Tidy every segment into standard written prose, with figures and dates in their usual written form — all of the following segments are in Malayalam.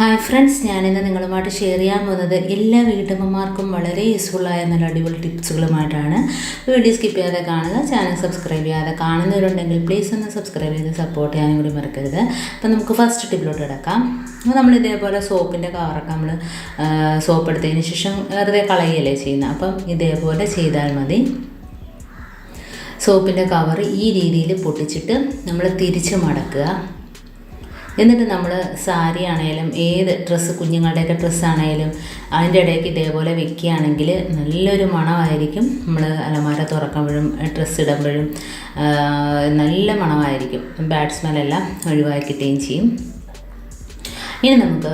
ഹായ് ഫ്രണ്ട്സ്, ഞാനിന്ന് നിങ്ങളുമായിട്ട് ഷെയർ ചെയ്യാൻ പോകുന്നത് എല്ലാ വീട്ടമ്മമാർക്കും വളരെ യൂസ്ഫുള്ളായ നല്ല അടിപൊളി ടിപ്സുകളുമായിട്ടാണ്. വീഡിയോ സ്കിപ്പ് ചെയ്യാതെ കാണുക. ചാനൽ സബ്സ്ക്രൈബ് ചെയ്യാതെ കാണുന്നവരുണ്ടെങ്കിൽ പ്ലീസ് ഒന്ന് സബ്സ്ക്രൈബ് ചെയ്ത് സപ്പോർട്ട് ചെയ്യാനും കൂടി മറക്കരുത്. അപ്പം നമുക്ക് ഫസ്റ്റ് ടിപ്പിലോട്ട് കിടക്കാം. നമ്മൾ ഇതേപോലെ സോപ്പിൻ്റെ കവറൊക്കെ നമ്മൾ സോപ്പ് എടുത്തതിന് ശേഷം വെറുതെ കളയല്ലേ ചെയ്യുന്നത്. അപ്പം ഇതേപോലെ ചെയ്താൽ മതി. സോപ്പിൻ്റെ കവർ ഈ രീതിയിൽ പൊട്ടിച്ചിട്ട് നമ്മൾ തിരിച്ച് മടക്കുക. എന്നിട്ട് നമ്മൾ സാരി ആണെങ്കിലും ഏത് ഡ്രസ്സ്, കുഞ്ഞുങ്ങളുടെയൊക്കെ ഡ്രസ്സാണെങ്കിലും അതിൻ്റെ ഇടയ്ക്ക് ഇതേപോലെ വെക്കുകയാണെങ്കിൽ നല്ലൊരു മണമായിരിക്കും. നമ്മൾ അലമാര തുറക്കുമ്പോഴും ഡ്രസ്സ് ഇടുമ്പോഴും നല്ല മണമായിരിക്കും. ബാഡ് സ്മെല്ലെല്ലാം ഒഴിവാക്കിയിട്ടുകയും ചെയ്യും. ഇനി നമുക്ക്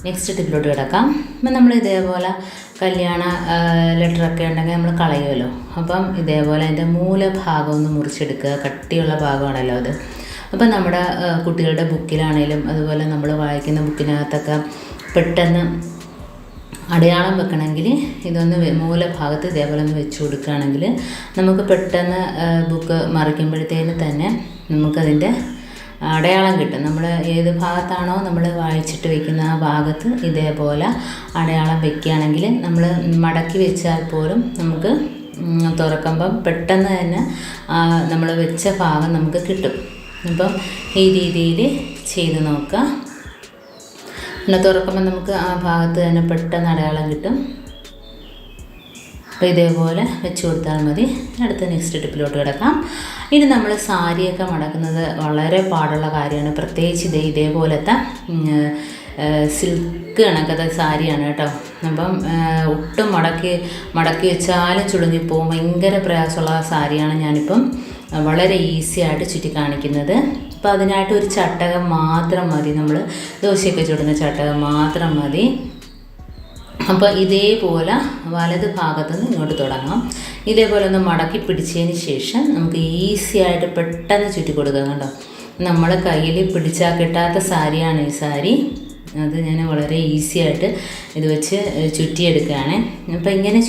നെക്സ്റ്റ് ടിപ്പിലോട്ട് കിടക്കാം. അപ്പം നമ്മൾ ഇതേപോലെ കല്യാണ ലെറ്ററൊക്കെ ഉണ്ടെങ്കിൽ നമ്മൾ കളയുമല്ലോ. അപ്പം ഇതേപോലെ അതിൻ്റെ മൂലഭാഗം ഒന്ന് മുറിച്ചെടുക്കുക. കട്ടിയുള്ള ഭാഗമാണല്ലോ അത്. അപ്പം നമ്മുടെ കുട്ടികളുടെ ബുക്കിലാണേലും അതുപോലെ നമ്മൾ വായിക്കുന്ന ബുക്കിനകത്തൊക്കെ പെട്ടെന്ന് അടയാളം വെക്കണമെങ്കിൽ ഇതൊന്ന് മൂലഭാഗത്ത് ഇതേപോലെ ഒന്ന് വെച്ച് കൊടുക്കുകയാണെങ്കിൽ നമുക്ക് പെട്ടെന്ന് ബുക്ക് മറിക്കുമ്പോഴത്തേന് തന്നെ നമുക്കതിൻ്റെ അടയാളം കിട്ടും. നമ്മൾ ഏത് ഭാഗത്താണോ നമ്മൾ വായിച്ചിട്ട് വെക്കുന്ന ആ ഭാഗത്ത് ഇതേപോലെ അടയാളം വെക്കുകയാണെങ്കിൽ നമ്മൾ മടക്കി വെച്ചാൽ പോലും നമുക്ക് തുറക്കുമ്പം പെട്ടെന്ന് തന്നെ നമ്മൾ വെച്ച ഭാഗം നമുക്ക് കിട്ടും. അപ്പം ഈ രീതിയിൽ ചെയ്ത് നോക്കുക. പിന്നെ തുറക്കുമ്പോൾ നമുക്ക് ആ ഭാഗത്ത് തന്നെ പെട്ടെന്ന് അടയാളം കിട്ടും. അപ്പോൾ ഇതേപോലെ വെച്ച് കൊടുത്താൽ മതി. അടുത്ത നെക്സ്റ്റ് ടിപ്പിലോട്ട് കിടക്കാം. ഇനി നമ്മൾ സാരിയൊക്കെ മടക്കുന്നത് വളരെ പാടുള്ള കാര്യമാണ്. പ്രത്യേകിച്ച് ഇതേപോലത്തെ സിൽക്ക് കണക്കത്തെ സാരിയാണ് കേട്ടോ. അപ്പം ഒട്ടും മടക്കി വെച്ചാലും ചുളുങ്ങിപ്പോവും. ഭയങ്കര പ്രയാസമുള്ള സാരിയാണ് ഞാനിപ്പം വളരെ ഈസി ആയിട്ട് ചുറ്റി കാണിക്കുന്നത്. അപ്പോൾ അതിനായിട്ട് ഒരു ചട്ടകം മാത്രം മതി. നമ്മൾ ദോശയൊക്കെ ചുടുന്ന ചട്ടകം മാത്രം മതി. അപ്പോൾ ഇതേപോലെ വലത് ഭാഗത്തുനിന്ന് ഇങ്ങോട്ട് തുടങ്ങാം. ഇതേപോലെ ഒന്ന് മടക്കി പിടിച്ചതിന് ശേഷം നമുക്ക് ഈസി ആയിട്ട് പെട്ടെന്ന് ചുറ്റി കൊടുക്കാം. കേട്ടോ, നമ്മളെ കയ്യിൽ പിടിച്ചാൽ കിട്ടാത്ത സാരിയാണ് ഈ സാരി. അത് ഞാൻ വളരെ ഈസി ആയിട്ട് ഇത് വെച്ച് ചുറ്റിയെടുക്കുകയാണ്. അപ്പോൾ ഇങ്ങനെ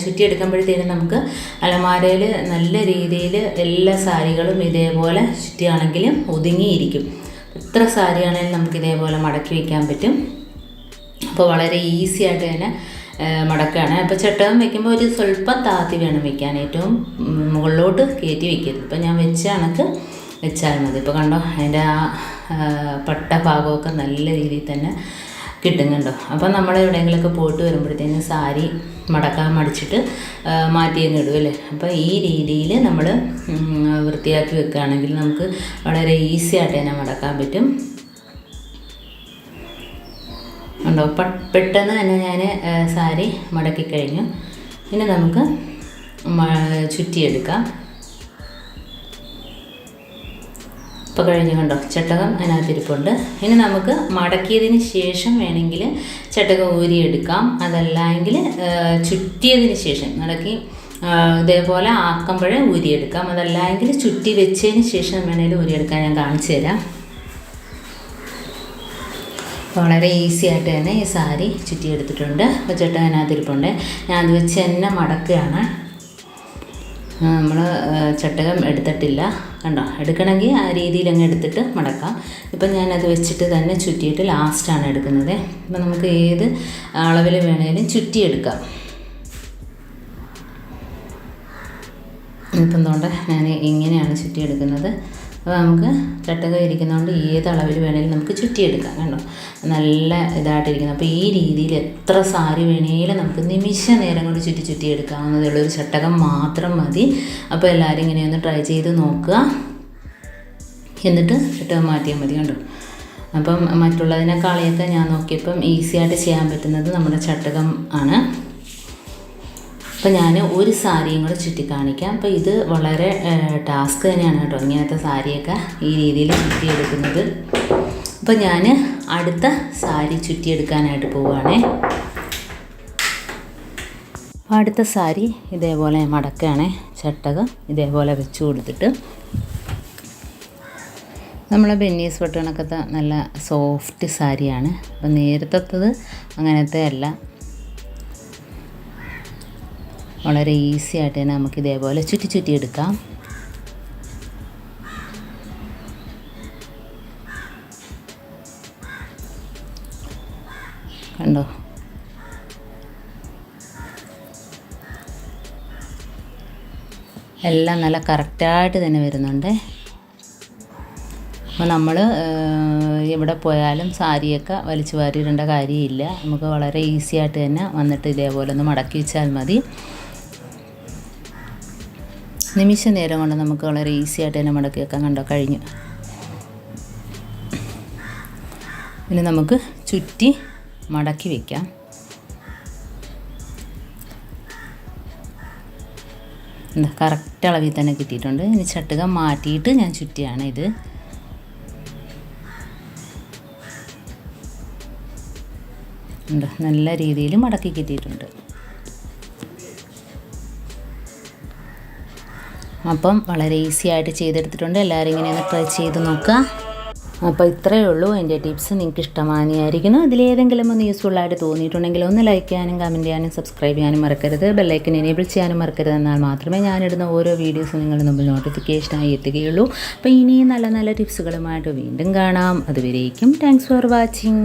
ചുറ്റിയെടുക്കുമ്പോഴത്തേനും നമുക്ക് അലമാരയിൽ നല്ല രീതിയിൽ എല്ലാ സാരികളും ഇതേപോലെ ചുറ്റിയാണെങ്കിലും ഒതുങ്ങിയിരിക്കും. എത്ര സാരിയാണെങ്കിലും നമുക്ക് ഇതേപോലെ മടക്കി വയ്ക്കാൻ പറ്റും. അപ്പോൾ വളരെ ഈസി ആയിട്ട് തന്നെ മടക്കുകയാണ്. അപ്പോൾ ചട്ടകം വയ്ക്കുമ്പോൾ ഒരു സ്വല്പം താത്തി വേണം വയ്ക്കാൻ. ഏറ്റവും മുകളിലോട്ട് കയറ്റി വയ്ക്കരുത്. ഇപ്പോൾ ഞാൻ വെച്ച കണക്ക് വെച്ചാൽ മതി. ഇപ്പോൾ കണ്ടോ, അതിൻ്റെ ആ പട്ട ഭാഗമൊക്കെ നല്ല രീതിയിൽ തന്നെ കിട്ടുന്നുണ്ടോ. അപ്പം നമ്മൾ എവിടെയെങ്കിലുമൊക്കെ പോയിട്ട് വരുമ്പോഴത്തേന് സാരി മടക്കാൻ മടിച്ചിട്ട് മാറ്റിയങ്ങ് ഇടും അല്ലേ. അപ്പോൾ ഈ രീതിയിൽ നമ്മൾ വൃത്തിയാക്കി വെക്കുകയാണെങ്കിൽ നമുക്ക് വളരെ ഈസി ആയിട്ട് തന്നെ മടക്കാൻ പറ്റും. ഉണ്ടോ, പെട്ടെന്ന് തന്നെ ഞാൻ സാരി മടക്കി കഴിഞ്ഞു. ഇനി നമുക്ക് ചുറ്റിയെടുക്കാം. ഇപ്പോൾ കഴിഞ്ഞ് കണ്ടോ, ചട്ടകം അതിനകത്തിരിപ്പുണ്ട്. ഇനി നമുക്ക് മടക്കിയതിന് ശേഷം വേണമെങ്കിൽ ചട്ടകം ഊരിയെടുക്കാം. അതല്ലെങ്കിൽ ചുറ്റിയതിന് ശേഷം മടക്കി ഇതേപോലെ ആക്കുമ്പോഴേ ഊരിയെടുക്കാം. അതല്ലെങ്കിൽ ചുറ്റി വെച്ചതിന് ശേഷം വേണമെങ്കിൽ ഊരിയെടുക്കാൻ ഞാൻ കാണിച്ചു തരാം. വളരെ ഈസി ആയിട്ട് തന്നെ ഈ സാരി ചുറ്റിയെടുത്തിട്ടുണ്ട്. അപ്പോൾ ചട്ടകം അതിനകത്തിരിപ്പുണ്ട്. ഞാൻ അത് വെച്ച് തന്നെ മടക്കുകയാണ്. നമ്മൾ ചട്ടകം എടുത്തിട്ടില്ല. കണ്ടോ, എടുക്കണമെങ്കിൽ ആ രീതിയിൽ അങ്ങ് എടുത്തിട്ട് മടക്കാം. ഇപ്പം ഞാനത് വെച്ചിട്ട് തന്നെ ചുറ്റിയിട്ട് ലാസ്റ്റാണ് എടുക്കുന്നത്. അപ്പം നമുക്ക് ഏത് അളവിൽ വേണേലും ചുറ്റിയെടുക്കാം. ഇപ്പം എന്തുകൊണ്ട് ഞാൻ ഇങ്ങനെയാണ് ചുറ്റിയെടുക്കുന്നത്. അപ്പോൾ നമുക്ക് ചട്ടകം ഇരിക്കുന്നതുകൊണ്ട് ഏത് അളവിൽ വേണമെങ്കിലും നമുക്ക് ചുറ്റിയെടുക്കാം. കണ്ടോ, നല്ല ഇതായിട്ടിരിക്കുന്നത്. അപ്പോൾ ഈ രീതിയിൽ എത്ര സാരി വേണമെങ്കിലും നമുക്ക് നിമിഷ നേരം കൊണ്ട് ചുറ്റിയെടുക്കാവുന്നതുള്ളൊരു ചട്ടകം മാത്രം മതി. അപ്പോൾ എല്ലാവരും ഇങ്ങനെയൊന്ന് ട്രൈ ചെയ്ത് നോക്കുക. എന്നിട്ട് ചട്ടകം മാറ്റിയാൽ മതി. കണ്ടോ, അപ്പം മറ്റുള്ളതിനേക്കാളെയൊക്കെ ഞാൻ നോക്കിയപ്പം ഈസി ആയിട്ട് ചെയ്യാൻ പറ്റുന്നത് നമ്മുടെ ചട്ടകം ആണ്. അപ്പോൾ ഞാൻ ഒരു സാരിയും കൂടെ ചുറ്റി കാണിക്കാം. അപ്പോൾ ഇത് വളരെ ടാസ്ക് തന്നെയാണ് കേട്ടോ, ഇങ്ങനത്തെ സാരിയൊക്കെ ഈ രീതിയിൽ ചുറ്റിയെടുക്കുന്നത്. അപ്പോൾ ഞാൻ അടുത്ത സാരി ചുറ്റിയെടുക്കാനായിട്ട് പോവുകയാണേ. അടുത്ത സാരി ഇതേപോലെ മടക്കുകയാണേ. ചട്ടകം ഇതേപോലെ വെച്ച് കൊടുത്തിട്ട് നമ്മളെ ബെന്നീസ് പട്ട് കണക്കത്തെ നല്ല സോഫ്റ്റ് സാരിയാണ്. അപ്പോൾ നേരത്തത് അങ്ങനത്തെ അല്ല. വളരെ ഈസി ആയിട്ട് തന്നെ നമുക്ക് ഇതേപോലെ ചുറ്റിയെടുക്കാം. കണ്ടോ? എല്ലാം നല്ല കറക്റ്റായിട്ട് തന്നെ വരുന്നുണ്ട്. അപ്പോൾ നമ്മൾ എവിടെ പോയാലും സാരിയൊക്കെ വലിച്ചു വാരിയിടേണ്ട കാര്യമില്ല. നമുക്ക് വളരെ ഈസി ആയിട്ട് തന്നെ വന്നിട്ട് ഇതേപോലെ ഒന്ന് മടക്കി വെച്ചാൽ മതി. നിമിഷ നേരം കൊണ്ട് നമുക്ക് വളരെ ഈസി ആയിട്ട് തന്നെ മടക്കി വെക്കാൻ. കണ്ടോ? കഴിഞ്ഞു. ഇനി നമുക്ക് ചുറ്റി മടക്കി വയ്ക്കാം. എന്താ കറക്റ്റ് അളവിൽ തന്നെ കിട്ടിയിട്ടുണ്ട്. ഇനി ചട്ടുക മാറ്റിയിട്ട് ഞാൻ ചുറ്റിയാണ് ഇത്. എന്താ നല്ല രീതിയിൽ മടക്കി കിട്ടിയിട്ടുണ്ട്. അപ്പം വളരെ ഈസി ആയിട്ട് ചെയ്തെടുത്തിട്ടുണ്ട്. എല്ലാവരും ഇങ്ങനെ ഒന്ന് ട്രൈ ചെയ്ത് നോക്കുക. അപ്പോൾ ഇത്രയേ ഉള്ളൂ എൻ്റെ ടിപ്സ്. നിങ്ങൾക്ക് ഇഷ്ടമാനിയായിരിക്കുന്നു. ഇതിലേതെങ്കിലും ഒന്ന് യൂസ്ഫുള്ളായിട്ട് തോന്നിയിട്ടുണ്ടെങ്കിൽ ഒന്ന് ലൈക്ക് ചെയ്യാനും കമൻറ്റ് ചെയ്യാനും സബ്സ്ക്രൈബ് ചെയ്യാനും മറക്കരുത്. ബെല്ലൈക്കൻ എനേബിൾ ചെയ്യാനും മറക്കരുത്. എന്നാൽ മാത്രമേ ഞാനിടുന്ന ഓരോ വീഡിയോസും നിങ്ങളുടെ മുമ്പിൽ നോട്ടിഫിക്കേഷനായി എത്തുകയുള്ളൂ. അപ്പോൾ ഇനിയും നല്ല നല്ല ടിപ്സുകളുമായിട്ട് വീണ്ടും കാണാം. അതുവരേക്കും താങ്ക്സ് ഫോർ വാച്ചിങ്.